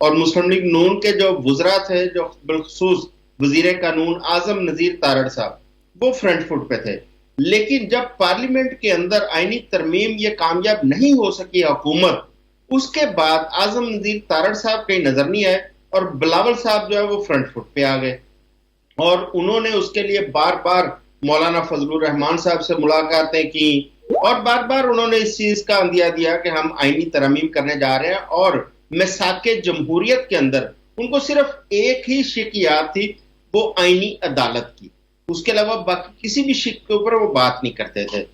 اور مسلم لیگ نون کے جو وزراء تھے, جو بالخصوص وزیر قانون اعظم نذیر تارڑ صاحب, وہ فرنٹ فٹ پہ تھے. لیکن جب پارلیمنٹ کے اندر آئینی ترمیم یہ کامیاب نہیں ہو سکی حکومت, اس کے بعد اعظم نذیر تارڑ صاحب کہیں نظر نہیں آئے اور بلاول صاحب جو ہے وہ فرنٹ فٹ پہ آ گئے, اور انہوں نے اس کے لیے بار بار مولانا فضل الرحمان صاحب سے ملاقاتیں کی, اور بار بار انہوں نے اس چیز کا اندیا دیا کہ ہم آئینی ترمیم کرنے جا رہے ہیں. اور میثاق جمہوریت کے اندر ان کو صرف ایک ہی شق یاد تھی, وہ آئینی عدالت کی, اس کے علاوہ باقی کسی بھی شق کے اوپر وہ بات نہیں کرتے تھے.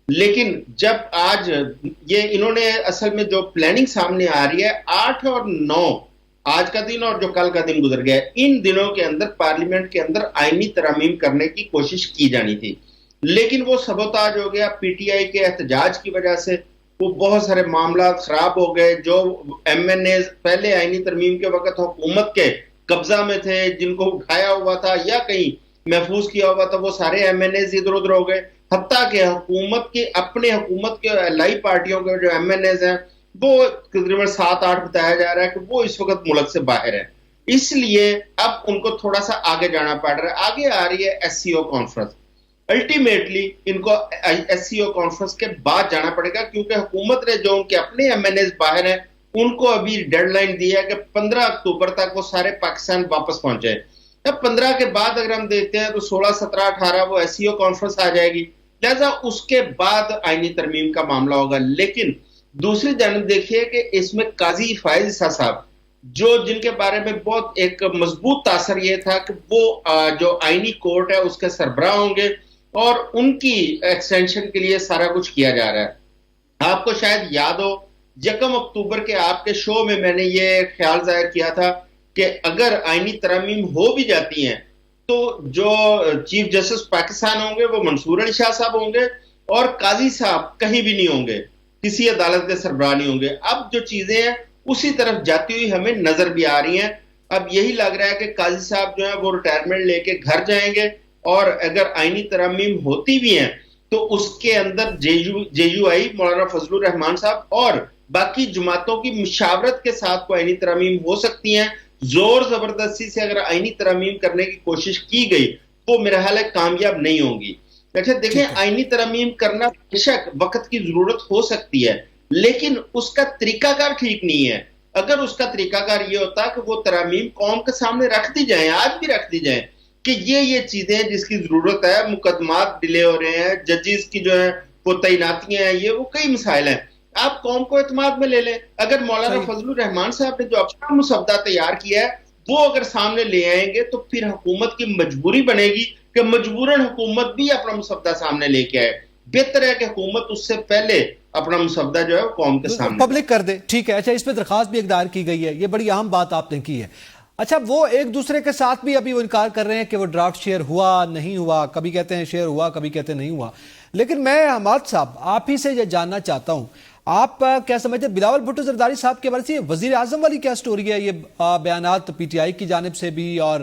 لیکن جب آج یہ انہوں نے اصل میں جو پلاننگ سامنے آ رہی ہے, 8 اور 9 آج کا دن اور جو کل کا دن گزر گیا ہے, ان دنوں کے اندر پارلیمنٹ کے اندر آئینی ترامیم کرنے کی کوشش کی جانی تھی, لیکن وہ سبوتاج ہو گیا پی ٹی آئی کے احتجاج کی وجہ سے. وہ بہت سارے معاملات خراب ہو گئے. جو ایم این اے پہلے آئینی ترمیم کے وقت حکومت کے قبضہ میں تھے, جن کو اٹھایا ہوا تھا یا کہیں محفوظ کیا ہوا تھا, وہ سارے ایم این ایز ادھر ادھر ہو گئے. حتیٰ کہ حکومت کے اپنے حکومت کے الائی پارٹیوں کے جو ایم این ایز ہیں وہ تقریباً 7-8 بتایا جا رہا ہے کہ وہ اس وقت ملک سے باہر ہیں. اس لیے اب ان کو تھوڑا سا آگے جانا پڑ رہا ہے. آگے آ رہی ہے S C O conference. Ultimately ان کو ایس سی او کانفرنس کے بعد جانا پڑے گا, کیونکہ حکومت نے جو ان کے اپنے ایم این ایز باہر ہیں ان کو ابھی ڈیڈ لائن دی ہے کہ 15 اکتوبر تک وہ سارے پاکستان واپس پہنچے. اب 15 کے بعد اگر ہم دیکھتے ہیں تو 16, 17, 18 وہ ایس سی او کانفرنس آ جائے گی, لہذا اس کے بعد آئینی ترمیم کا معاملہ ہوگا. لیکن دوسری جانب دیکھیے کہ اس میں قاضی فائز عیسیٰ صاحب, جو جن کے بارے میں بہت ایک مضبوط تاثر یہ تھا کہ وہ جو آئینی کورٹ ہے اس کے سربراہ ہوں گے, اور ان کی ایکسٹینشن کے لیے سارا کچھ کیا جا رہا ہے. آپ کو شاید یاد ہو 1 اکتوبر کے آپ کے شو میں میں نے یہ خیال ظاہر کیا تھا کہ اگر آئینی ترامیم ہو بھی جاتی ہیں تو جو چیف جسٹس پاکستان ہوں گے وہ منصور علی شاہ صاحب ہوں گے, اور قاضی صاحب کہیں بھی نہیں ہوں گے, کسی عدالت کے سربراہ نہیں ہوں گے. اب جو چیزیں ہیں اسی طرف جاتی ہوئی ہمیں نظر بھی آ رہی ہیں. اب یہی لگ رہا ہے کہ قاضی صاحب جو ہیں وہ ریٹائرمنٹ لے کے گھر جائیں گے, اور اگر آئینی ترامیم ہوتی بھی ہیں تو اس کے اندر جے یو آئی مولانا فضل الرحمان صاحب اور باقی جماعتوں کی مشاورت کے ساتھ کوئی آئینی ترامیم ہو سکتی ہیں. زور زبردستی سے اگر آئینی ترامیم کرنے کی کوشش کی گئی وہ میرا خیال ہے کامیاب نہیں ہوگی. اچھا دیکھیں, آئینی ترامیم کرنا بے شک وقت کی ضرورت ہو سکتی ہے, لیکن اس کا طریقہ کار ٹھیک نہیں ہے. اگر اس کا طریقہ کار یہ ہوتا کہ وہ ترامیم قوم کے سامنے رکھ دی جائیں, آج بھی رکھ دی جائیں کہ یہ چیزیں جس کی ضرورت ہے, مقدمات ڈیلے ہو رہے ہیں, ججز کی جو ہے وہ تعیناتیاں ہیں, یہ وہ کئی مسائل ہیں, آپ قوم کو اعتماد میں لے لیں. اگر مولانا فضل الرحمان صاحب نے جو اپنا مسودہ تیار کیا ہے وہ اگر سامنے لے آئیں گے تو پھر حکومت کی مجبوری بنے گی کہ مجبوراً حکومت بھی اپنا مسودہ سامنے لے کے آئے. بہتر ہے کہ حکومت اس سے پہلے اپنا مسودہ جو ہے قوم کے سامنے پبلک کر دے. ٹھیک ہے, اچھا اس پہ درخواست بھی دائر کی گئی ہے, یہ بڑی اہم بات آپ نے کی ہے. اچھا وہ ایک دوسرے کے ساتھ بھی ابھی وہ انکار کر رہے ہیں کہ وہ ڈرافٹ شیئر ہوا نہیں ہوا, کبھی کہتے ہیں شیئر ہوا, کبھی کہتے ہیں نہیں ہوا. لیکن میں حماد صاحب آپ ہی سے یہ جاننا چاہتا ہوں, آپ کیا سمجھتے ہیں بلاول بھٹو زرداری صاحب کے بارے سے وزیر اعظم والی کیا سٹوری ہے؟ یہ بیانات پی ٹی آئی کی جانب سے بھی اور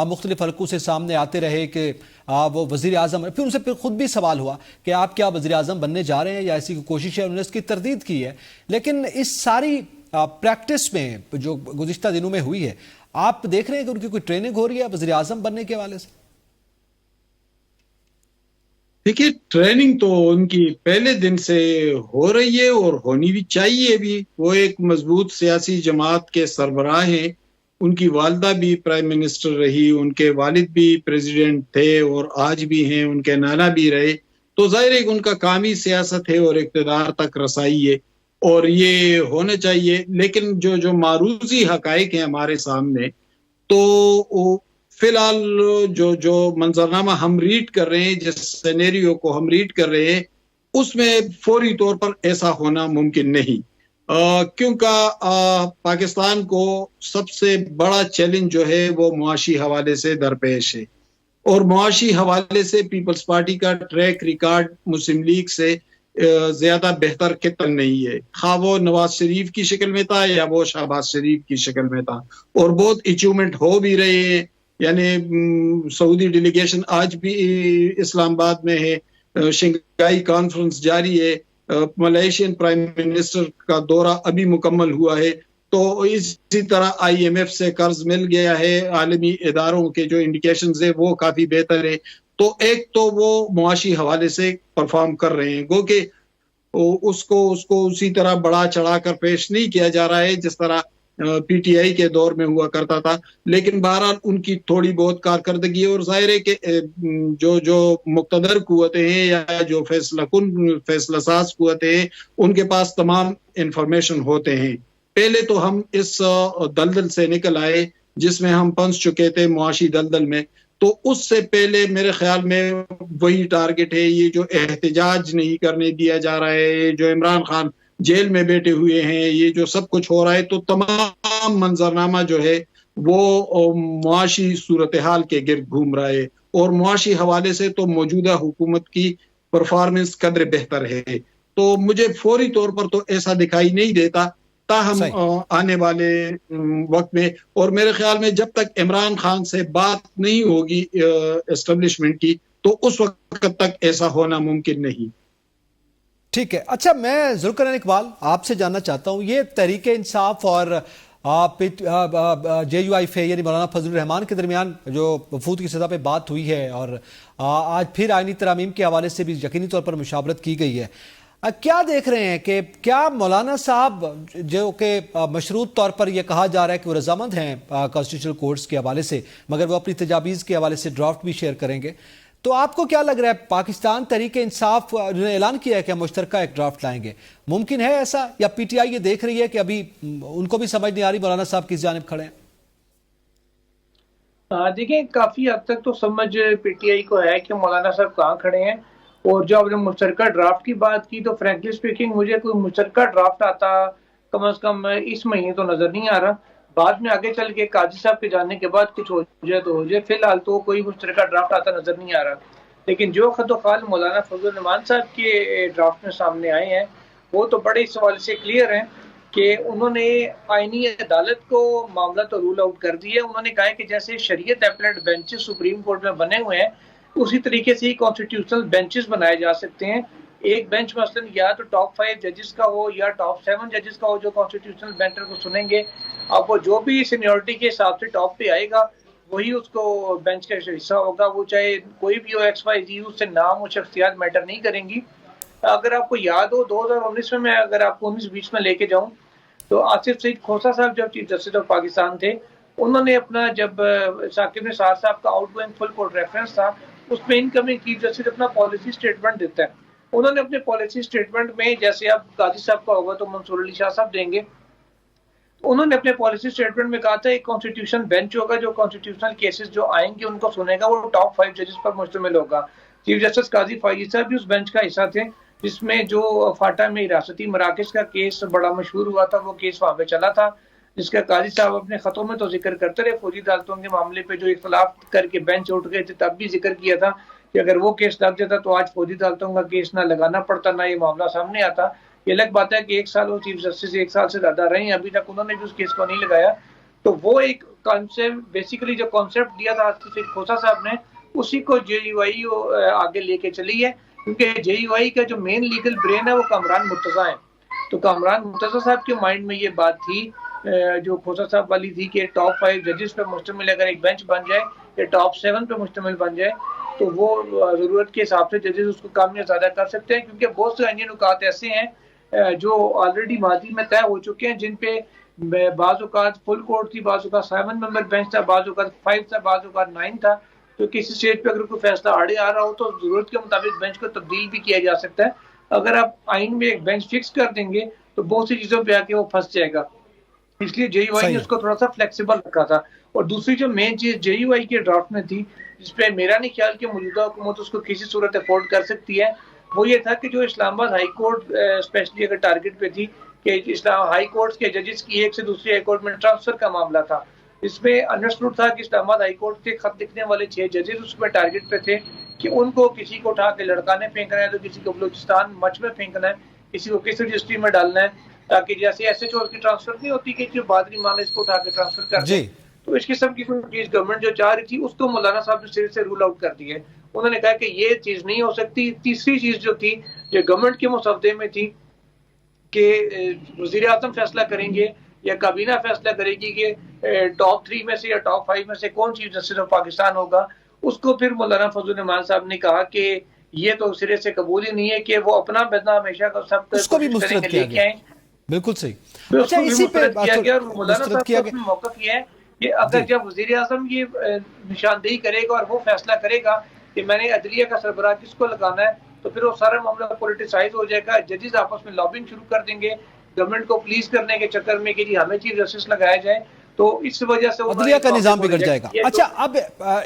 مختلف حلقوں سے سامنے آتے رہے کہ وہ وزیر اعظم, پھر ان سے پھر خود بھی سوال ہوا کہ آپ کیا وزیر اعظم بننے جا رہے ہیں یا ایسی کوشش ہے, انہوں نے اس کی تردید کی ہے. لیکن اس ساری پریکٹس میں جو گزشتہ دنوں میں ہوئی ہے, آپ دیکھ رہے ہیں کہ ان کی کوئی ٹریننگ ہو رہی ہے وزیر اعظم بننے کے حوالے سے؟ دیکھیے, ٹریننگ تو ان کی پہلے دن سے ہو رہی ہے اور ہونی بھی چاہیے بھی. وہ ایک مضبوط سیاسی جماعت کے سربراہ ہیں, ان کی والدہ بھی پرائم منسٹر رہی, ان کے والد بھی پریزیڈنٹ تھے اور آج بھی ہیں, ان کے نانا بھی رہے, تو ظاہر ہے کہ ان کا کام ہی سیاست ہے اور اقتدار تک رسائی ہے اور یہ ہونا چاہیے. لیکن جو معروضی حقائق ہیں ہمارے سامنے, تو فی الحال جو منظرنامہ ہم ریڈ کر رہے ہیں, جس سینیریو کو ہم ریڈ کر رہے ہیں, اس میں فوری طور پر ایسا ہونا ممکن نہیں, کیونکہ پاکستان کو سب سے بڑا چیلنج جو ہے وہ معاشی حوالے سے درپیش ہے, اور معاشی حوالے سے پیپلز پارٹی کا ٹریک ریکارڈ مسلم لیگ سے زیادہ بہتر کتن نہیں ہے, خواہ وہ نواز شریف کی شکل میں تھا یا وہ شہباز شریف کی شکل میں تھا, اور بہت اچیومنٹ ہو بھی رہے ہیں. یعنی سعودی ڈیلیگیشن آج بھی اسلام آباد میں ہے, شنگھائی کانفرنس جاری ہے, ملائیشین پرائم منسٹر کا دورہ ابھی مکمل ہوا ہے, تو اسی طرح IMF سے قرض مل گیا ہے، عالمی اداروں کے جو انڈیکیشنز ہیں وہ کافی بہتر ہے. تو ایک تو وہ معاشی حوالے سے پرفارم کر رہے ہیں، گو کہ اس کو اسی طرح بڑا چڑھا کر پیش نہیں کیا جا رہا ہے جس طرح PTI کے دور میں ہوا کرتا تھا، لیکن بہرحال ان کی تھوڑی بہت کارکردگی ہے. اور ظاہر ہے کہ جو مقتدر قوتیں ہیں یا جو فیصلہ ساز قوتیں ہیں ان کے پاس تمام انفارمیشن ہوتے ہیں. پہلے تو ہم اس دلدل سے نکل آئے جس میں ہم پھنس چکے تھے، معاشی دلدل میں. تو اس سے پہلے میرے خیال میں وہی ٹارگٹ ہے، یہ جو احتجاج نہیں کرنے دیا جا رہا ہے، جو عمران خان جیل میں بیٹھے ہوئے ہیں، یہ جو سب کچھ ہو رہا ہے، تو تمام منظرنامہ جو ہے وہ معاشی صورتحال کے گرد گھوم رہا ہے. اور معاشی حوالے سے تو موجودہ حکومت کی پرفارمنس قدر بہتر ہے. تو مجھے فوری طور پر تو ایسا دکھائی نہیں دیتا، تاہم آنے والے وقت میں، اور میرے خیال میں جب تک عمران خان سے بات نہیں ہوگی اسٹیبلشمنٹ کی تو اس وقت تک ایسا ہونا ممکن نہیں. ٹھیک ہے. اچھا، میں ذوالقرنین اقبال آپ سے جاننا چاہتا ہوں، یہ تحریک انصاف اور JUIF یعنی مولانا فضل الرحمان کے درمیان جو وفود کی سطح پہ بات ہوئی ہے اور آج پھر آئینی ترامیم کے حوالے سے بھی یقینی طور پر مشاورت کی گئی ہے، کیا دیکھ رہے ہیں کہ کیا مولانا صاحب جو کہ مشروط طور پر یہ کہا جا رہا ہے کہ وہ رضامند ہیں کانسٹیٹیوشنل کورٹس کے حوالے سے، مگر وہ اپنی تجاویز کے حوالے سے ڈرافٹ بھی شیئر کریں گے، تو آپ کو کیا لگ رہا ہے پاکستان تحریک انصاف نے اعلان کیا ہے کہ ہم مشترکہ ایک ڈرافٹ لائیں گے، ممکن ہے ایسا، یا PTI یہ دیکھ رہی ہے کہ ابھی ان کو بھی سمجھ نہیں آ رہی مولانا صاحب کس جانب کھڑے ہیں؟ دیکھیں، کافی حد تک تو سمجھ PTI کو ہے کہ مولانا صاحب کہاں کھڑے ہیں. اور جب ہم نے مشترکہ ڈرافٹ کی بات کی تو فرینکلی اسپیکنگ مجھے کوئی مشترکہ ڈرافٹ آتا کم از کم اس مہینے تو نظر نہیں آ رہا. بعد میں آگے چل کے قاضی صاحب کے جانے کے بعد کچھ ہو جائے تو ہو جائے، فی الحال تو کوئی مشترکہ ڈرافٹ آتا نظر نہیں آ رہا. لیکن جو خط و خال مولانا فضل الرحمان صاحب کے ڈرافٹ میں سامنے آئے ہیں وہ تو بڑے اس حوالے سے کلیئر ہیں کہ انہوں نے آئینی عدالت کو معاملہ تو رول آؤٹ کر دیا. انہوں نے کہا ہے کہ جیسے شریعت اپیلیٹ بینچز سپریم کورٹ میں بنے ہوئے ہیں اسی طریقے سے ہی کانسٹیٹیوشنل بینچز بنائے جا سکتے ہیں. ایک بینچ مثلا یا تو ٹاپ 5 ججز کا ہو یا ٹاپ 7 ججز کا ہو جو کانسٹیٹیوشنل بینچر کو سنیں گے. اب وہ جو بھی سینیورٹی کے حساب سے ٹاپ پہ آئے گا وہی اس کو بینچ کا حصہ ہوگا، وہ چاہے کوئی بھی ہو XYZ، اس سے نام و شخصیات میٹر نہیں کریں گی. اگر آپ کو یاد ہو 2019 میں اگر آپ کو 19-20 میں لے کے جاؤں تو آصف سعید کھوسہ صاحب جب چیف جسٹس آف پاکستان تھے، انہوں نے اپنا جب ثاقب نثار صاحب کا outgoing full court reference تھا اس میں انکمنگ چیف جسٹس اپنا پالیسی سٹیٹمنٹ دیتا ہے. انہوں نے اپنے پالیسی سٹیٹمنٹ میں، جیسے اب قاضی صاحب کا ہوگا تو منصور علی شاہ صاحب دیں گے، انہوں نے اپنے پالیسی سٹیٹمنٹ میں کہا تھا ایک کانسٹیٹیوشن بینچ ہوگا جو کانسٹیٹیوشنل کیسز جو آئیں گے ان کو سنے گا، وہ ٹاپ 5 ججز پر مشتمل ہوگا. چیف جسٹس قاضی فائزی صاحب بھی اس بینچ کا حصہ تھے، جس میں جو فاٹا میں حراستی مراکز کا کیس بڑا مشہور ہوا تھا، وہ کیس وہاں پہ چلا تھا، جس کا قاضی صاحب اپنے خطوں میں تو ذکر کرتے رہے. فوجی عدالتوں کے معاملے پہ جو اختلاف کر کے بینچ اٹھ گئے تھے تب بھی ذکر کیا تھا کہ اگر وہ کیس لگ جاتا تو آج فوجی عدالتوں کا کیس نہ لگانا پڑتا، نہ یہ معاملہ سامنے آتا. یہ الگ بات ہے کہ 1 سال وہ چیف جسٹس 1 سال سے زیادہ رہے ہیں، ابھی تک انہوں نے بھی اس کیس کو نہیں لگایا. تو وہ ایک کانسیپٹ، بیسیکلی جو کانسیپٹ دیا تھا کھوسہ صاحب نے، اسی کو JUI آگے لے کے چلی ہے، کیونکہ JUI کا جو مین لیگل برین ہے وہ کامران مرتضیٰ ہیں. تو کامران مرتضیٰ صاحب کے مائنڈ میں یہ بات تھی جو کھوسہ صاحب والی تھی کہ ٹاپ 5 ججز پہ مشتمل اگر ایک بینچ بن جائے یا ٹاپ 7 پہ مشتمل بن جائے تو وہ ضرورت کے حساب سے ججز اس کو کام میں زیادہ کر سکتے ہیں، کیونکہ بہت سے آئینی نکات ایسے ہیں جو آلریڈی ماضی میں طے ہو چکے ہیں، جن پہ بعض اوقات فل کورٹ تھی، بعض اوقات 7 ممبر بینچ تھا، بعض اوقات 5 تھا، بعض اوقات 9 تھا. تو کسی اسٹیج پہ اگر کوئی فیصلہ آڑے آ رہا ہو تو ضرورت کے مطابق بینچ کو تبدیل بھی کیا جا سکتا ہے. اگر آپ آئین میں ایک بینچ فکس کر دیں گے تو بہت سی چیزوں پہ آ کے وہ پھنس جائے گا، اس لیے JUI نے اس کو تھوڑا سا فلیکسیبل رکھا تھا. اور دوسری جو مین چیز JUI کے ڈرافٹ میں تھی جس پہ میرا نہیں خیال کہ موجودہ حکومت اس کو کسی صورت افورڈ کر سکتی ہے، وہ یہ تھا کہ جو اسلام آباد ہائی کورٹ اسپیشلی اگر ٹارگٹ پہ تھی کہ اسلام ہائی کورٹس کے ججز کی ایک سے دوسری ہائی کورٹ میں ٹرانسفر کا معاملہ تھا، اس میں انڈرسٹوڈ تھا کہ اسلام آباد ہائی کورٹ کے خط لکھنے والے 6 ججز اس میں ٹارگٹ پہ تھے کہ ان کو کسی کو اٹھا کے لڑکانے پھینکنا ہے، تو کسی کو بلوچستان مچ میں پھینکنا ہے، کسی کو کس رجسٹری میں ڈالنا ہے، تاکہ جیسے SHO کی ٹرانسفر نہیں ہوتی کہ جو بادری مانے اس کو اٹھا کے ٹرانسفر کر دیں. تو اس قسم کی کوئی چیز گورنمنٹ جو چاہ رہی تھی اس کو مولانا صاحب نے سرے سے رول آؤٹ کر دی ہے. انہوں نے کہا کہ یہ چیز نہیں ہو سکتی. تیسری چیز جو تھی جو گورنمنٹ کے مسودے میں تھی کہ وزیر اعظم فیصلہ کریں گے یا کابینہ فیصلہ کرے گی کہ ٹاپ 3 میں سے یا ٹاپ 5 میں سے کون چیف جسٹس آف پاکستان ہوگا. اس کو پھر مولانا فضل الرحمان صاحب نے کہا کہ یہ تو سرے سے قبول ہی نہیں ہے کہ وہ اپنا بدنہ ہمیشہ کا سب اس کو بھی مسترد کیا گیا. بالکل صحیح. اچھا اسی پہ مولانا صاحب کا موقف یہ ہے کہ اگر جب وزیر اعظم یہ نشاندہی کرے گا اور وہ فیصلہ کرے گا کہ میں نے عدلیہ کا سربراہ کس کو لگانا ہے تو پھر وہ سارا معاملہ پولیٹیسائز ہو جائے گا. ججز آپس میں لابنگ شروع کر دیں گے گورنمنٹ کو پلیز کرنے کے چکر میں کہ جی ہمیں چیف جسٹس لگایا جائے, تو اس وجہ سے عدلیہ کا نظام بگڑ جائے گا. اچھا اب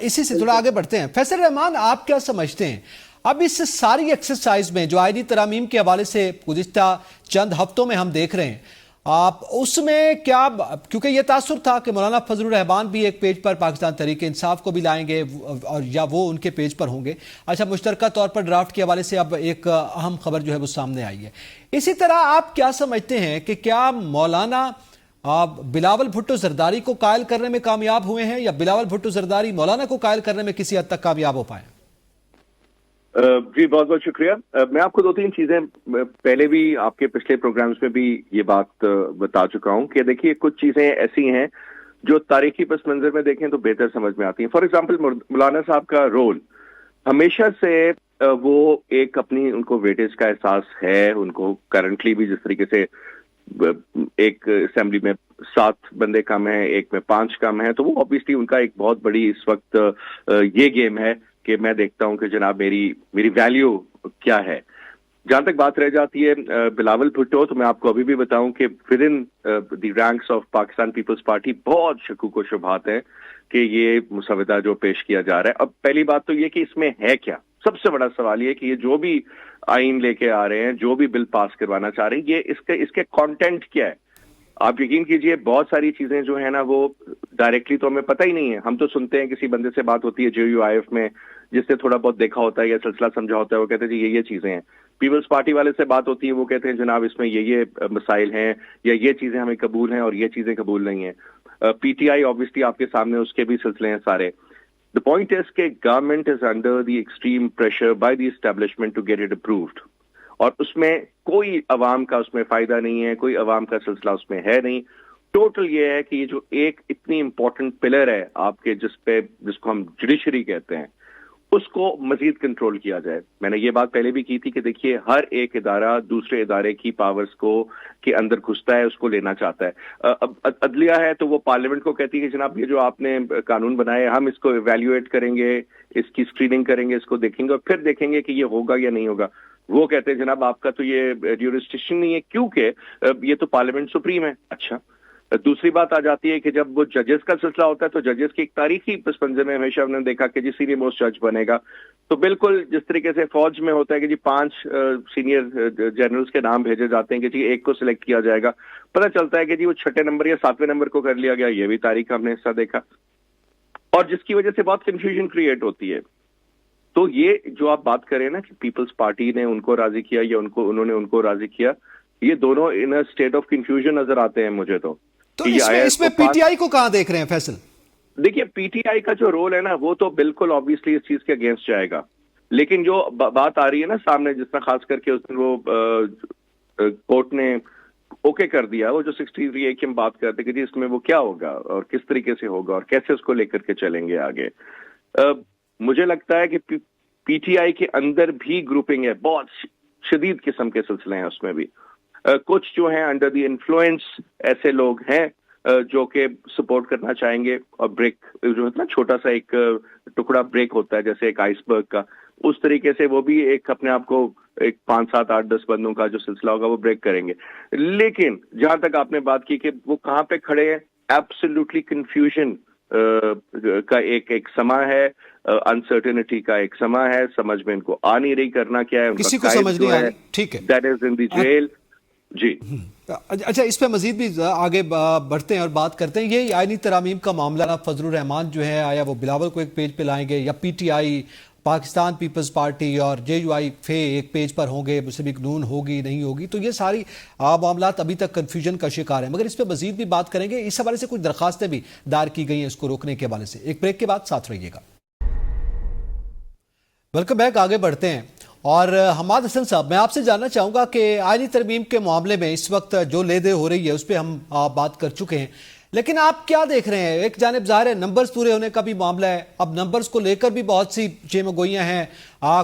اسی سے تھوڑا آگے بڑھتے ہیں. فیصل رحمان, آپ کیا سمجھتے ہیں اب اس ساری ایکسرسائز میں جو آئینی ترامیم کے حوالے سے گزشتہ چند ہفتوں میں ہم دیکھ رہے ہیں, آپ اس میں کیا, کیونکہ یہ تاثر تھا کہ مولانا فضل الرحمان بھی ایک پیج پر پاکستان تحریک انصاف کو بھی لائیں گے اور یا وہ ان کے پیج پر ہوں گے. اچھا مشترکہ طور پر ڈرافٹ کے حوالے سے اب ایک اہم خبر جو ہے وہ سامنے آئی ہے. اسی طرح آپ کیا سمجھتے ہیں کہ کیا مولانا بلاول بھٹو زرداری کو قائل کرنے میں کامیاب ہوئے ہیں یا بلاول بھٹو زرداری مولانا کو قائل کرنے میں کسی حد تک کامیاب ہو پائے؟ جی بہت بہت شکریہ. میں آپ کو 2-3 چیزیں پہلے بھی آپ کے پچھلے پروگرامز میں بھی یہ بات بتا چکا ہوں کہ دیکھیے کچھ چیزیں ایسی ہیں جو تاریخی پس منظر میں دیکھیں تو بہتر سمجھ میں آتی ہیں. فار ایگزامپل مولانا صاحب کا رول ہمیشہ سے وہ ایک اپنی ان کو ویٹیج کا احساس ہے. ان کو کرنٹلی بھی جس طریقے سے ایک اسمبلی میں 7 بندے کم ہیں, ایک میں 5 کم ہیں, تو وہ obviously ان کا ایک بہت بڑی اس وقت یہ گیم ہے کہ میں دیکھتا ہوں کہ جناب میری ویلیو کیا ہے. جہاں تک بات رہ جاتی ہے بلاول بھٹو, تو میں آپ کو ابھی بھی بتاؤں کہ with in the ranks of Pakistan Peoples Party بہت شکوک و شبہات ہیں کہ یہ مسودہ جو پیش کیا جا رہا ہے. اب پہلی بات تو یہ کہ اس میں ہے کیا. سب سے بڑا سوال یہ کہ یہ جو بھی آئین لے کے آ رہے ہیں, جو بھی بل پاس کروانا چاہ رہے ہیں, یہ اس کے کانٹینٹ کیا ہے. آپ یقین کیجئے بہت ساری چیزیں جو ہیں نا وہ ڈائریکٹلی تو ہمیں پتہ ہی نہیں ہے. ہم تو سنتے ہیں کسی بندے سے بات ہوتی ہے JUIF میں جس سے تھوڑا بہت دیکھا ہوتا ہے یا سلسلہ سمجھا ہوتا ہے, وہ کہتے ہیں جی یہ چیزیں ہیں. پیپلز پارٹی والے سے بات ہوتی ہے, وہ کہتے ہیں جناب اس میں یہ مسائل ہیں یا یہ چیزیں ہمیں قبول ہیں اور یہ چیزیں قبول نہیں ہیں. PTI obviously آپ کے سامنے اس کے بھی سلسلے ہیں سارے. The point is کہ government is under the extreme pressure by the establishment to get it approved. اور اس میں کوئی عوام کا اس میں فائدہ نہیں ہے, کوئی عوام کا سلسلہ اس میں ہے نہیں. ٹوٹل یہ ہے کہ یہ جو ایک اتنی امپورٹنٹ پلر ہے آپ کے جس کو ہم جوڈیشری کہتے ہیں, اس کو مزید کنٹرول کیا جائے. میں نے یہ بات پہلے بھی کی تھی کہ دیکھیے ہر ایک ادارہ دوسرے ادارے کی پاورز کو کے اندر گھستا ہے, اس کو لینا چاہتا ہے. اب عدلیہ ہے تو وہ پارلیمنٹ کو کہتی ہے کہ جناب یہ جو آپ نے قانون بنائے ہم اس کو ایویلیویٹ کریں گے, اس کی اسکریننگ کریں گے, اس کو دیکھیں گے اور پھر دیکھیں گے کہ یہ ہوگا یا نہیں ہوگا. وہ کہتے ہیں جناب آپ کا تو یہ جیورسڈکشن نہیں ہے کیونکہ یہ تو پارلیمنٹ سپریم ہے. اچھا دوسری بات آ جاتی ہے کہ جب وہ ججز کا سلسلہ ہوتا ہے تو ججز کی ایک تاریخی پس منظر میں ہمیشہ ہم نے دیکھا کہ جی سینئر موسٹ جج بنے گا تو بالکل جس طریقے سے فوج میں ہوتا ہے کہ جی 5 سینئر جنرلز کے نام بھیجے جاتے ہیں کہ جی ایک کو سلیکٹ کیا جائے گا, پتہ چلتا ہے کہ جی وہ 6 نمبر یا 7ویں نمبر کو کر لیا گیا. یہ بھی تاریخ ہم نے حصہ دیکھا اور جس کی وجہ سے بہت کنفیوژن کریٹ ہوتی ہے. تو یہ جو آپ بات کریں نا کہ پیپلز پارٹی نے ان کو راضی کیا یا انہوں نے ان کو راضی کیا, یہ دونوں ان اسٹیٹ آف کنفیوژن نظر آتے ہیں مجھے. تو اس میں PTI کو کہاں دیکھ رہے ہیں فیصل؟ دیکھیے PTI کا جو رول ہے نا وہ تو بالکل آبویسلی اس چیز کے اگینسٹ جائے گا, لیکن جو بات آ رہی ہے نا سامنے, جس طرح خاص کر کے اس دن وہ کورٹ نے اوکے کر دیا, وہ جو 63A کی ہم بات کرتے کہ جی اس میں وہ کیا ہوگا اور کس طریقے سے ہوگا اور کیسے اس کو لے کر کے چلیں گے آگے. مجھے لگتا ہے کہ PTI کے اندر بھی گروپنگ ہے, بہت شدید قسم کے سلسلے ہیں اس میں بھی. کچھ جو ہیں انڈر دی انفلوئنس ایسے لوگ ہیں جو کہ سپورٹ کرنا چاہیں گے اور بریک جو ہے نا چھوٹا سا ایک ٹکڑا بریک ہوتا ہے جیسے ایک آئس برگ کا, اس طریقے سے وہ بھی ایک اپنے آپ کو ایک 5, 7, 8, 10 بندوں کا جو سلسلہ ہوگا وہ بریک کریں گے. لیکن جہاں تک آپ نے بات کی کہ وہ کہاں پہ کھڑے ہیں, ایبسولوٹلی کنفیوژن کا ایک سما ہے, انسرٹنٹی کا ایک سما ہے, سمجھ میں ان کو آ نہیں رہی کرنا کیا ہے, کسی کو سمجھ نہیں آ رہی. ٹھیک ہے, that is in the jail. جی اچھا اس پہ مزید بھی آگے بڑھتے ہیں اور بات کرتے ہیں. یہ آئینی ترامیم کا معاملہ فضل الرحمان جو ہے آیا وہ بلاول کو ایک پیج پہ لائیں گے یا PTI پاکستان پیپلز پارٹی اور JUIF ایک پیج پر ہوں گے, مسلم نون ہوگی نہیں ہوگی, تو یہ ساری معاملات ابھی تک کنفیوژن کا شکار ہیں. مگر اس پہ مزید بھی بات کریں گے. اس حوالے سے کچھ درخواستیں بھی دائر کی گئی ہیں اس کو روکنے کے حوالے سے. ایک بریک کے بعد ساتھ رہیے گا. Welcome back. آگے بڑھتے ہیں. اور حماد حسن صاحب، میں آپ سے جاننا چاہوں گا کہ آئینی ترمیم کے معاملے میں اس وقت جو لے دے ہو رہی ہے اس پہ ہم بات کر چکے ہیں، لیکن آپ کیا دیکھ رہے ہیں؟ ایک جانب ظاہر ہے نمبرز پورے ہونے کا بھی معاملہ ہے، اب نمبرز کو لے کر بھی بہت سی چیمہ گوئیاں ہیں،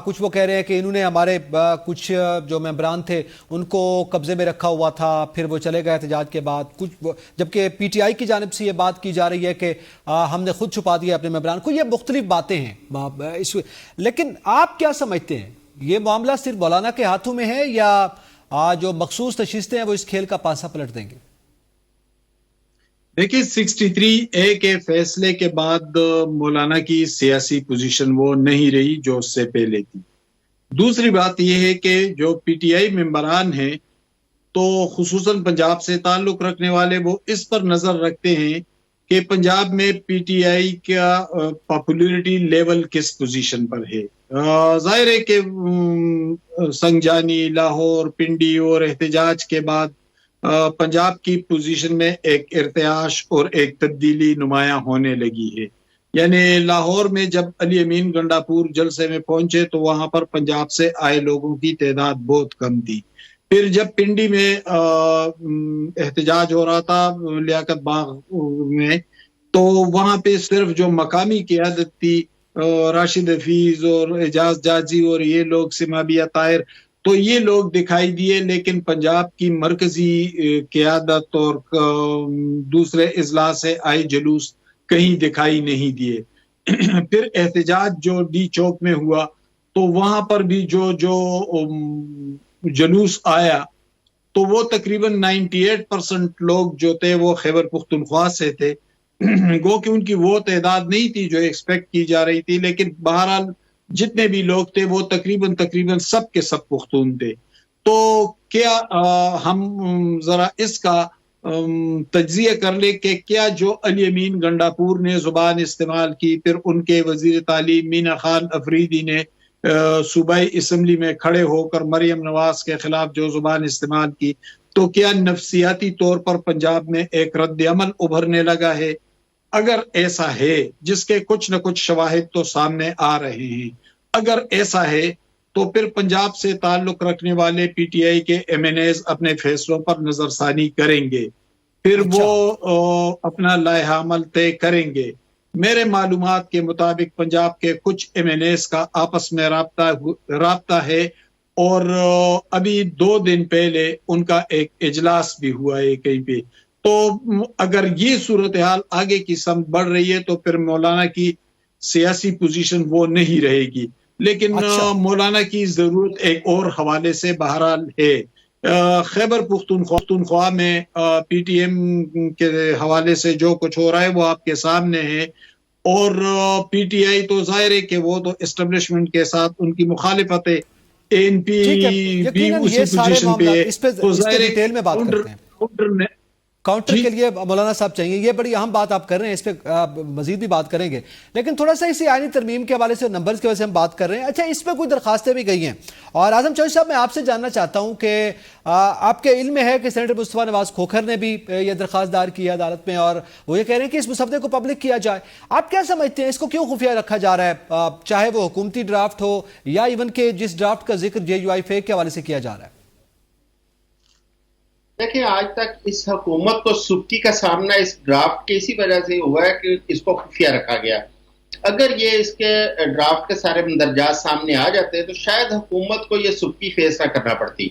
کچھ وہ کہہ رہے ہیں کہ انہوں نے ہمارے کچھ جو ممبران تھے ان کو قبضے میں رکھا ہوا تھا، پھر وہ چلے گئے احتجاج کے بعد، کچھ جبکہ پی ٹی آئی کی جانب سے یہ بات کی جا رہی ہے کہ ہم نے خود چھپا دیا اپنے ممبران کو۔ یہ مختلف باتیں ہیں، لیکن آپ کیا سمجھتے ہیں یہ معاملہ صرف مولانا کے ہاتھوں میں ہے یا جو مخصوص نشستیں ہیں وہ اس کھیل کا پاسا پلٹ دیں گے؟ دیکھیے 63A کے فیصلے کے بعد مولانا کی سیاسی پوزیشن وہ نہیں رہی جو اس سے پہلے تھی۔ دوسری بات یہ ہے کہ جو پی ٹی آئی ممبران ہیں تو خصوصاً پنجاب سے تعلق رکھنے والے، وہ اس پر نظر رکھتے ہیں کہ پنجاب میں پی ٹی آئی کا پاپولیرٹی لیول کس پوزیشن پر ہے۔ ظاہر ہے کہ سنگجانی، لاہور، پنڈی اور احتجاج کے بعد پنجاب کی پوزیشن میں ایک ارتعاش اور ایک تبدیلی نمایاں ہونے لگی ہے۔ یعنی لاہور میں جب علی امین گنڈاپور جلسے میں پہنچے تو وہاں پر پنجاب سے آئے لوگوں کی تعداد بہت کم تھی۔ پھر جب پنڈی میں احتجاج ہو رہا تھا لیاقت باغ میں، تو وہاں پہ صرف جو مقامی قیادت تھی، راشد حفیظ اور اعجاز جاجی اور یہ لوگ، سمابیہ طاہر، تو یہ لوگ دکھائی دیے، لیکن پنجاب کی مرکزی قیادت اور دوسرے اضلاع سے آئے جلوس کہیں دکھائی نہیں دیے۔ پھر احتجاج جو ڈی چوک میں ہوا تو وہاں پر بھی جو جلوس آیا تو وہ تقریباً 98% لوگ جو تھے وہ خیبر پختونخوا سے تھے۔ گو کہ ان کی وہ تعداد نہیں تھی جو ایکسپیکٹ کی جا رہی تھی، لیکن بہرحال جتنے بھی لوگ تھے وہ تقریباً سب کے سب پختون تھے۔ تو کیا ہم ذرا اس کا تجزیہ کر لیں کہ کیا جو علی امین گنڈاپور نے زبان استعمال کی، پھر ان کے وزیر تعلیم مینا خان افریدی نے صوبائی اسمبلی میں کھڑے ہو کر مریم نواز کے خلاف جو زبان استعمال کی، تو کیا نفسیاتی طور پر پنجاب میں ایک رد عمل ابھرنے لگا ہے؟ اگر ایسا ہے، جس کے کچھ نہ کچھ شواہد تو سامنے آ رہے ہیں، اگر ایسا ہے تو پھر پنجاب سے تعلق رکھنے والے پی ٹی آئی کے ایم این ایز اپنے فیصلوں پر نظر ثانی کریں گے، پھر وہ اپنا لائحہ عمل طے کریں گے۔ میرے معلومات کے مطابق پنجاب کے کچھ ایم این ایز کا آپس میں رابطہ ہے، اور ابھی 2 دن پہلے ان کا ایک اجلاس بھی ہوا ہے کہیں پہ۔ تو اگر یہ صورتحال آگے کی سمت بڑھ رہی ہے تو پھر مولانا کی سیاسی پوزیشن وہ نہیں رہے گی، لیکن مولانا کی ضرورت ایک اور حوالے سے بہرحال ہے۔ خیبر پختونخوا میں پی ٹی ایم کے حوالے سے جو کچھ ہو رہا ہے وہ آپ کے سامنے ہے، اور پی ٹی آئی تو ظاہر ہے کہ وہ تو اسٹیبلشمنٹ کے ساتھ ان کی مخالفت ہے، اے این پی بھی اسی پوزیشن پہ ہے، تو ظاہر ہے کاؤنٹر کے لیے مولانا صاحب چاہیے۔ یہ بڑی اہم بات آپ کر رہے ہیں، اس پہ مزید بھی بات کریں گے، لیکن تھوڑا سا اسی آئینی ترمیم کے حوالے سے نمبرز کی وجہ سے ہم بات کر رہے ہیں۔ اچھا، اس پہ کوئی درخواستیں بھی گئی ہیں، اور اعظم چوہدری صاحب میں آپ سے جاننا چاہتا ہوں کہ آپ کے علم میں ہے کہ سینیٹر مصطفیٰ نواز کھوکھر نے بھی یہ درخواست دائر کی ہے عدالت میں، اور وہ یہ کہہ رہے ہیں کہ اس مسودے کو پبلک کیا جائے۔ آپ کیا سمجھتے ہیں اس کو کیوں خفیہ رکھا جا رہا ہے، چاہے وہ حکومتی ڈرافٹ ہو یا ایون کہ جس ڈرافٹ کا ذکر جے یو آئی فیک کے حوالے سے کیا جا رہا ہے؟ دیکھیں، آج تک اس حکومت کو سبکی کا سامنا اس ڈرافٹ کی اسی وجہ سے ہوا ہے کہ اس کو خفیہ رکھا گیا۔ اگر یہ اس کے ڈرافٹ کے سارے مندرجات سامنے آ جاتے تو شاید حکومت کو یہ سبکی فیس نہ کرنا پڑتی۔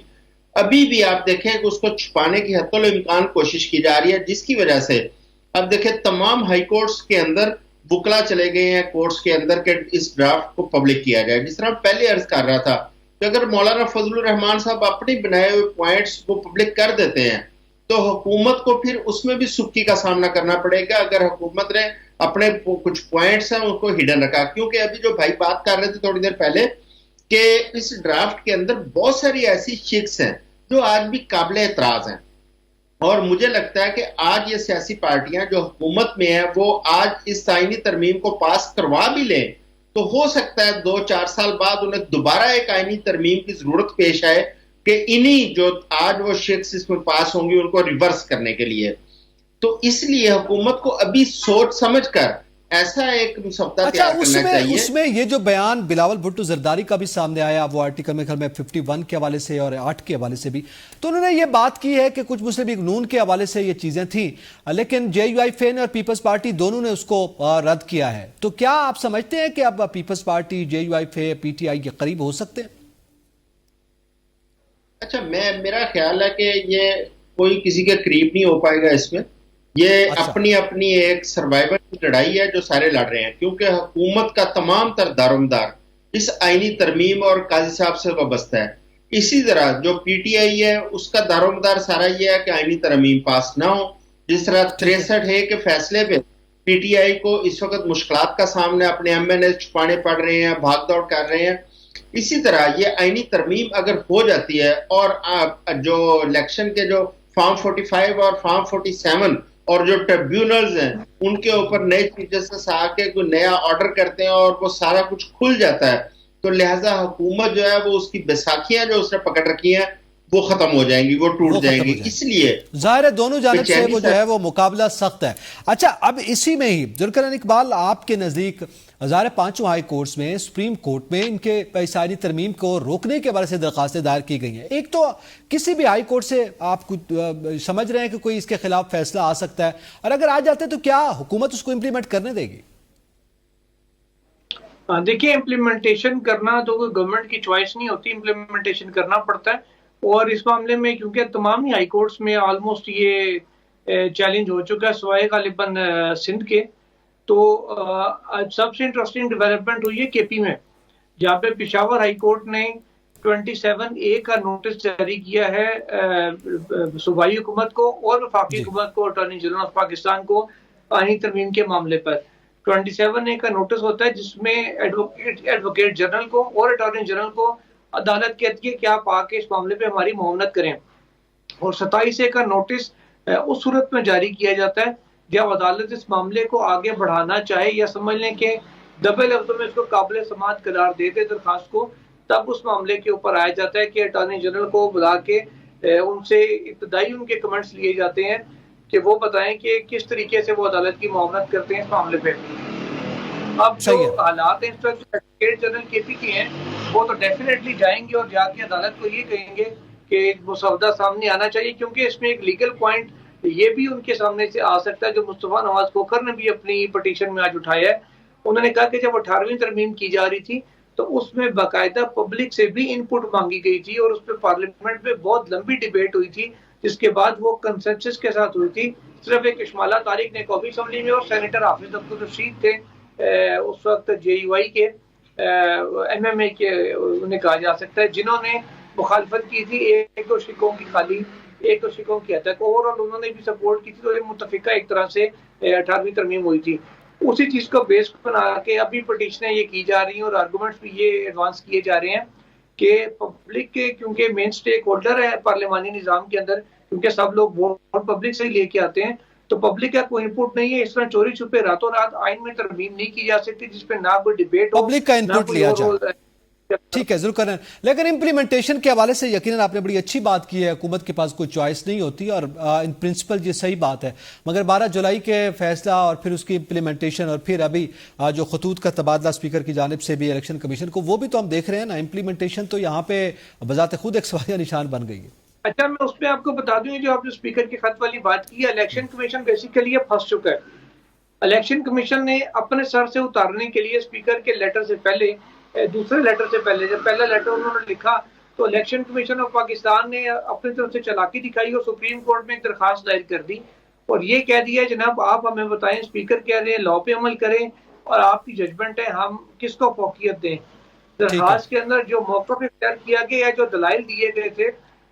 ابھی بھی آپ دیکھیں کہ اس کو چھپانے کی حتی الامکان کوشش کی جا رہی ہے، جس کی وجہ سے اب دیکھیں تمام ہائی کورٹس کے اندر وکلا چلے گئے ہیں کورٹس کے اندر کہ اس ڈرافٹ کو پبلک کیا جائے۔ جس طرح پہلے عرض کر رہا تھا کہ اگر مولانا فضل الرحمان صاحب اپنی بنائے ہوئے پوائنٹس کو پبلک کر دیتے ہیں تو حکومت کو پھر اس میں بھی سبکی کا سامنا کرنا پڑے گا، اگر حکومت نے اپنے کچھ پوائنٹس ہیں ان کو ہڈن رکھا۔ کیونکہ ابھی جو بھائی بات کر رہے تھے تھوڑی دیر پہلے کہ اس ڈرافٹ کے اندر بہت ساری ایسی شکس ہیں جو آج بھی قابل اعتراض ہیں، اور مجھے لگتا ہے کہ آج یہ سیاسی پارٹیاں جو حکومت میں ہیں وہ آج اس آئینی ترمیم کو پاس کروا بھی لیں تو ہو سکتا ہے 2-4 سال بعد انہیں دوبارہ ایک آئینی ترمیم کی ضرورت پیش آئے کہ انہی جو آج وہ شخص اس میں پاس ہوں گی ان کو ریورس کرنے کے لیے۔ تو اس لیے حکومت کو ابھی سوچ سمجھ کر ایسا ایک مسودہ اچھا تیار کرنا چاہیے. اس میں یہ جو بیان بلاول بھٹو زرداری کا بھی سامنے آیا، وہ آرٹیکل میں 51 کے حوالے سے اور 8 کے حوالے سے بھی، تو انہوں نے یہ بات کی ہے کہ کچھ مسلم لیگ نون کے حوالے سے یہ چیزیں تھیں، لیکن جے یو آئی فین اور پیپلز پارٹی دونوں نے اس کو رد کیا ہے. تو کیا آپ سمجھتے ہیں کہ اب پیپلز پارٹی جے یو آئی فے پی ٹی آئی کے قریب ہو سکتے ہیں؟ اچھا، میرا خیال ہے کہ یہ کوئی کسی کے قریب نہیں ہو پائے گا. اس میں یہ اپنی اپنی ایک سروائیول کی لڑائی ہے جو سارے لڑ رہے ہیں، کیونکہ حکومت کا تمام تر دارومدار اس آئینی ترمیم اور قاضی صاحب سے وابستہ ہے. اسی طرح جو پی ٹی آئی ہے اس کا دارومدار سارا یہ ہے کہ آئینی ترمیم پاس نہ ہو. جس طرح 63 کے فیصلے پہ پی ٹی آئی کو اس وقت مشکلات کا سامنا، اپنے ایم این اے چھپانے پڑ رہے ہیں، بھاگ دوڑ کر رہے ہیں. اسی طرح یہ آئینی ترمیم اگر ہو جاتی ہے اور جو الیکشن کے جو فارم 45 اور فارم 47 اور جو ٹریبیونلز ہیں ان کے اوپر نئے چیف جسٹس آ کے کوئی نیا آرڈر کرتے ہیں اور وہ سارا کچھ کھل جاتا ہے، تو لہٰذا حکومت جو ہے وہ اس کی بیساکھیاں جو اس نے پکڑ رکی ہیں وہ ختم ہو جائیں گی، وہ ٹوٹ جائیں گی. اس لیے ظاہر ہے دونوں جانب سے وہ جو ہے وہ مقابلہ سخت ہے. اچھا، اب اسی میں ہی ذوالقرنین اقبال، آپ کے نزدیک ظاہر پانچوں ہائی کورٹس میں، سپریم کورٹ میں ان کے آئینی ترمیم کو روکنے کے بارے سے درخواستیں دائر کی گئی ہیں. ایک تو کسی بھی ہائی کورٹ سے آپ سمجھ رہے ہیں کہ کوئی اس کے خلاف فیصلہ آ سکتا ہے، اور اگر آ جاتے تو کیا حکومت اس کو امپلیمنٹ کرنے دے گی؟ دیکھیں، امپلیمنٹیشن کرنا تو کوئی گورنمنٹ کی چوائس نہیں ہوتی، امپلیمنٹیشن کرنا پڑتا ہے. اور اس معاملے میں کیونکہ تمام ہی ہائی کورٹس میں آلموسٹ یہ چیلنج ہو چکا ہے سوائے غالباً سندھ کے، تو سب سے انٹرسٹنگ ڈیولپمنٹ ہوئی ہے کے پی میں، جہاں پہ پشاور ہائی کورٹ نے 27A کا نوٹس جاری کیا ہے صوبائی حکومت کو اور وفاقی حکومت کو، اٹارنی جنرل آف پاکستان کو آئینی ترمیم کے معاملے پر. 27A کا نوٹس ہوتا ہے جس میں ایڈوکیٹ جنرل کو اور اٹارنی جنرل کو عدالت کہتی ہے کہ آپ آ کے اس معاملے پہ ہماری معاونت کریں. اور 27A کا نوٹس اس صورت میں جاری کیا جاتا ہے جب عدالت اس معاملے کو آگے بڑھانا چاہے یا سمجھ لیں کہ دبے لفظوں میں اس کو قابل سماعت قرار دے دے درخواست کو، تب اس معاملے کے اوپر آیا جاتا ہے کہ اٹارنی جنرل کو بلا کے ان سے ابتدائی ان کے کمنٹس لیے جاتے ہیں کہ وہ بتائیں کہ کس طریقے سے وہ عدالت کی معاونت کرتے ہیں اس معاملے پہ. اب جو حالات ہیں اس وقت ایڈوکیٹ جنرل کے پی کے ہیں، وہ تو ڈیفینیٹلی جائیں گے اور جا کے عدالت کو یہ کہیں گے کہ ایک مسودہ سامنے آنا چاہیے، کیونکہ اس میں ایک لیگل پوائنٹ یہ بھی ان کے سامنے سے آ سکتا ہے جو مصطفیٰ نواز کھوکھر نے بھی اپنی پٹیشن میں آج اٹھایا ہے. انہوں نے کہا کہ جب 18ویں ترمیم کی جا رہی تھی تو اس میں باقاعدہ پبلک سے بھی ان پٹ مانگی گئی تھی اور اس پہ پارلیمنٹ میں بہت لمبی ڈیبیٹ ہوئی تھی، جس کے بعد وہ کنسنسس کے ساتھ ہوئی تھی. صرف ایک اشمالہ طارق نے قومی اسمبلی میں اور سینیٹر حافظ عبدالرشید تھے اس وقت جے یو آئی کے ایم ایم اے کے انہیں کہا جا سکتا ہے، جنہوں نے مخالفت کی تھی ایک دو شکوں کی خالی ایک دو شکوں کی حد تک، اوورآل انہوں نے بھی سپورٹ کی تھی. تو یہ متفقہ ایک طرح سے 18ویں ترمیم ہوئی تھی. اسی چیز کو بیس بنا کے ابھی پٹیشنیں یہ کی جا رہی ہیں اور آرگومنٹس بھی یہ ایڈوانس کیے جا رہے ہیں کہ پبلک کے، کیونکہ مین سٹیک ہولڈر ہے پارلیمانی نظام کے اندر، کیونکہ سب لوگ ووٹ پبلک سے ہی لے کے آتے ہیں، تو پبلک کا کوئی انپوٹ نہیں ہے. اس طرح چوری چھپے راتوں رات آئین میں ترمیم نہیں کی جا سکتی جس پہ نہ کوئی ڈیبیٹ ہو، پبلک کا انپوٹ لیا جائے. ٹھیک ہے ضرور کریں، لیکن امپلیمنٹیشن کے حوالے سے یقیناً آپ نے بڑی اچھی بات کی ہے. حکومت کے پاس کوئی چوائس نہیں ہوتی اور ان پرنسپل یہ صحیح بات ہے، مگر 12 جولائی کے فیصلہ اور پھر اس کی امپلیمنٹیشن اور پھر ابھی جو خطوط کا تبادلہ اسپیکر کی جانب سے بھی الیکشن کمیشن کو، وہ بھی تو ہم دیکھ رہے ہیں نا. امپلیمنٹیشن تو یہاں پہ بذات خود ایک سوالیہ نشان بن گئی ہے. اچھا، میں اس پہ آپ کو بتا دوں جو آپ نے اسپیکر کے خط والی بات کی ہے، الیکشن کمیشن بیسیکلی یہ پھنس چکا ہے. الیکشن کمیشن نے اپنے سر سے اتارنے کے لیے اسپیکر کے لیٹر سے پہلے، دوسرے لیٹر سے پہلے، جب پہلا لیٹر انہوں نے لکھا تو الیکشن کمیشن آف پاکستان نے اپنی طرف سے چالاکی دکھائی اور سپریم کورٹ میں ایک درخواست دائر کر دی اور یہ کہہ دیا جناب آپ ہمیں بتائیں، اسپیکر کہہ رہے ہیں لا پہ عمل کریں اور آپ کی ججمنٹ ہے، ہم کس کو فوقیت دیں. درخواست کے اندر جو موقف اختیار کیا گیا یا جو دلائل دیے گئے تھے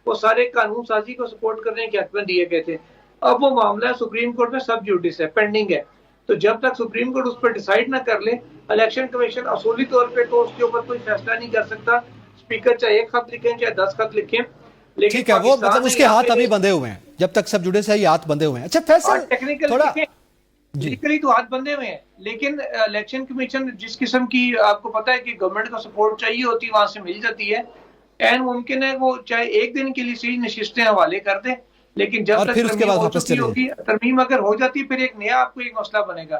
وہ سارے قانون سازی کو سپورٹ کرنے کے حق میں دیے گئے تھے. اب وہ معاملہ سپریم کورٹ میں سب جوڈس ہے، پینڈنگ ہے. تو جب تک سپریم کورٹ اس پر ڈیسائیڈ نہ کر لے، الیکشن کمیشن اصولی طور پہ تو اس کے اوپر کوئی فیصلہ نہیں کر سکتا. اسپیکر چاہے 1 خط لکھیں چاہے 10 خط لکھیں، لیکن ٹھیک ہے، وہ مطلب اس کے ہاتھ ابھی بندھے ہوئے ہیں، جب تک سب جوڈس ہے یہ ہاتھ بندھے ہوئے ہیں. اچھا فیصل تھوڑا ٹیکنیکلی تو ہاتھ بندھے ہوئے ہیں، لیکن الیکشن کمیشن جس قسم کی آپ کو پتا ہے کہ گورنمنٹ کا سپورٹ چاہیے ہوتی وہاں سے مل جاتی ہے. این ممکن ہے وہ چاہے ایک دن کے لیے صحیح نشستیں حوالے کر دیں، لیکن جب تک ترمیم ہو چکی ہوگی، ترمیم اگر ہو جاتی پھر ایک نیا آپ کو ایک مسئلہ بنے گا.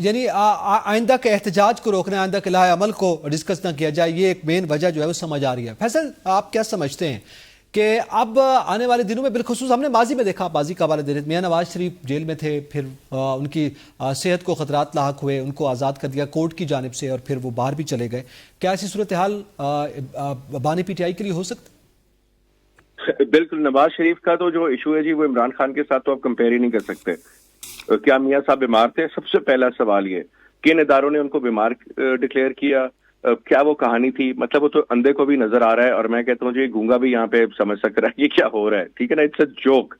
یعنی آئندہ کے احتجاج کو روکنا، آئندہ کے لائحہ عمل کو ڈسکس نہ کیا جائے، یہ ایک مین وجہ جو ہے وہ سمجھ آ رہی ہے۔ فیصل، آپ کیا سمجھتے ہیں کہ اب آنے والے دنوں میں، بالخصوص ہم نے ماضی میں دیکھا، ماضی کا حوالہ دے رہے، میاں نواز شریف جیل میں تھے، پھر ان کی صحت کو خطرات لاحق ہوئے، ان کو آزاد کر دیا کورٹ کی جانب سے، اور پھر وہ باہر بھی چلے گئے۔ کیا ایسی صورتحال بانی پی ٹی آئی کے لیے ہو سکتی؟ بالکل، نواز شریف کا تو جو ایشو ہے جی، وہ عمران خان کے ساتھ تو آپ کمپیئر ہی نہیں کر سکتے۔ کیا میاں صاحب بیمار تھے؟ سب سے پہلا سوال یہ، کن اداروں نے ان کو بیمار ڈکلیئر کیا؟ کیا وہ کہانی تھی؟ مطلب وہ تو اندھے کو بھی نظر آ رہا ہے، اور میں کہتا ہوں جی گونگا بھی یہاں پہ سمجھ سک رہا ہے یہ کیا ہو رہا ہے، ٹھیک ہے نا، اٹس اے جوک۔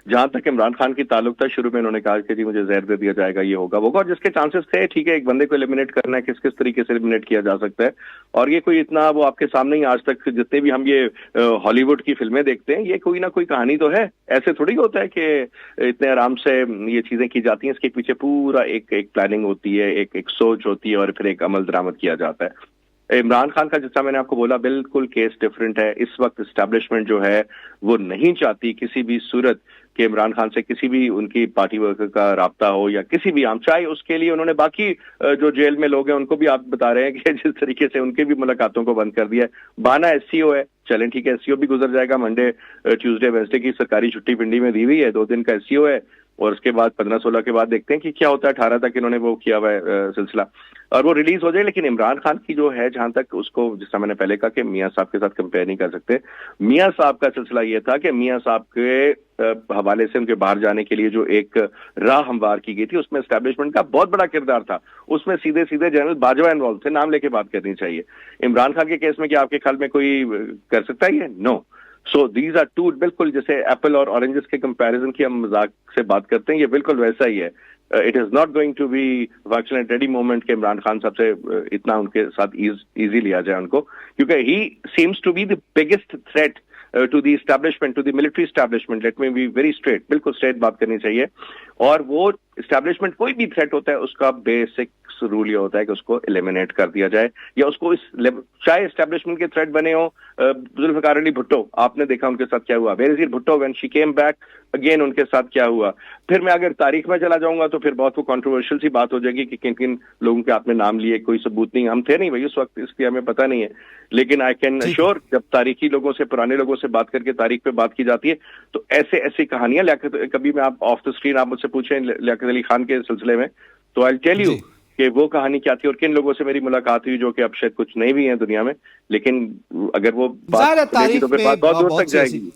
جہاں تک عمران خان کی تعلق تھا، شروع میں انہوں نے کہا کہ جی مجھے زہر دے دیا جائے گا، یہ ہوگا وہ ہوگا، اور جس کے چانسز تھے، ٹھیک ہے، ایک بندے کو ایلیمنیٹ کرنا ہے، کس طریقے سے ایلیمنیٹ کیا جا سکتا ہے، اور یہ کوئی اتنا وہ آپ کے سامنے ہی آج تک جتنے بھی ہم یہ ہالی ووڈ کی فلمیں دیکھتے ہیں، یہ کوئی نہ کوئی کہانی تو ہے، ایسے تھوڑی ہوتا ہے کہ اتنے آرام سے یہ چیزیں کی جاتی ہیں، اس کے پیچھے پورا ایک پلاننگ ہوتی ہے، ایک سوچ ہوتی ہے، اور پھر ایک عمل درآمد کیا جاتا ہے۔ عمران خان کا جس طرح میں نے آپ کو بولا، بالکل کیس ڈفرینٹ ہے۔ اس وقت اسٹیبلشمنٹ جو ہے وہ نہیں چاہتی کسی بھی صورت کہ عمران خان سے کسی بھی ان کی پارٹی ورکر کا رابطہ ہو، یا کسی بھی عام، چاہے اس کے لیے انہوں نے باقی جو جیل میں لوگ ہیں ان کو بھی آپ بتا رہے ہیں کہ جس طریقے سے ان کے بھی ملاقاتوں کو بند کر دیا ہے۔ بہانہ ایس سی او ہے، چلیں ٹھیک ہے، ایس سی او بھی گزر جائے گا، منڈے ٹیوزڈے وینسڈے کی سرکاری چھٹی پنڈی میں دی ہوئی ہے، 2 دن کا ایس سی او ہے، اور اس کے بعد 15-16 کے بعد دیکھتے ہیں کہ کیا ہوتا ہے۔ 18 تک انہوں نے وہ کیا ہوا ہے سلسلہ، اور وہ ریلیز ہو جائے۔ لیکن عمران خان کی جو ہے، جہاں تک اس کو، جس طرح میں نے پہلے کہا کہ میاں صاحب کے ساتھ کمپیئر نہیں کر سکتے، میاں صاحب کا سلسلہ یہ تھا کہ میاں صاحب کے حوالے سے ان کے باہر جانے کے لیے جو ایک راہ ہموار کی گئی تھی، اس میں اسٹیبلشمنٹ کا بہت بڑا کردار تھا، اس میں سیدھے جنرل باجوہ انوالو تھے، نام لے کے بات کرنی چاہیے۔ عمران خان کے کیس میں کیا آپ کے خیال میں کوئی کر سکتا ہے یہ؟ نو۔ سو دیز آر ٹو، بالکل جیسے ایپل اور اورنجز کے کمپیریزن کی ہم مذاق سے بات کرتے ہیں، یہ بالکل ویسا ہی ہے۔ It is not going to be fortunate eddy moment کہ عمران خان صاحب سے اتنا ان کے ساتھ ایزی لیا جائے ان کو، کیونکہ he seems to be the biggest threat to the establishment, to the military establishment. Let me be very straight, بالکل اسٹریٹ بات کرنی چاہیے۔ اور وہ اسٹیبلشمنٹ، کوئی بھی تھریٹ ہوتا ہے، اس کا بیسک رول یہ ہوتا ہے کہ اس کو ایلیمنیٹ کر دیا جائے، یا اس کو چاہے اسٹیبلشمنٹ کے تھریٹ بنے ہوں۔ ذوالفقار علی بھٹو، آپ نے دیکھا ان کے ساتھ کیا ہوا، Benazir Bhutto when she came back again, ان کے ساتھ کیا ہوا۔ پھر میں اگر تاریخ میں چلا جاؤں گا تو پھر بہت وہ کنٹروورشل سی بات ہو جائے گی کہ کن کن لوگوں کے آپ نے نام لیے، کوئی ثبوت نہیں، ہم تھے نہیں بھائی اس وقت، اس لیے ہمیں پتہ نہیں ہے۔ لیکن آئی کین ایشور، جب تاریخی لوگوں سے، پرانے لوگوں سے بات کر کے تاریخ پہ بات کی جاتی ہے، تو ایسی کہانیاں، کبھی میں آپ آف دا اسکرین آپ مجھ سے پوچھیں لیاقت علی خان کے سلسلے میں، تو آئی ٹیل یو کہ وہ کہانی کیا تھی، اور کن لوگوں سے میری ملاقات ہوئی جو کہ اب شاید کچھ نہیں بھی ہیں دنیا میں، لیکن اگر وہ بات تو پھر بات بہت دور تک جائے گی۔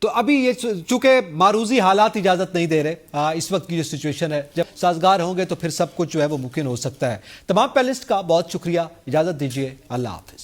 تو ابھی یہ چونکہ معروضی حالات اجازت نہیں دے رہے، اس وقت کی جو سچویشن ہے، جب سازگار ہوں گے تو پھر سب کچھ جو ہے وہ ممکن ہو سکتا ہے۔ تمام پینلسٹ کا بہت شکریہ، اجازت دیجیے، اللہ حافظ۔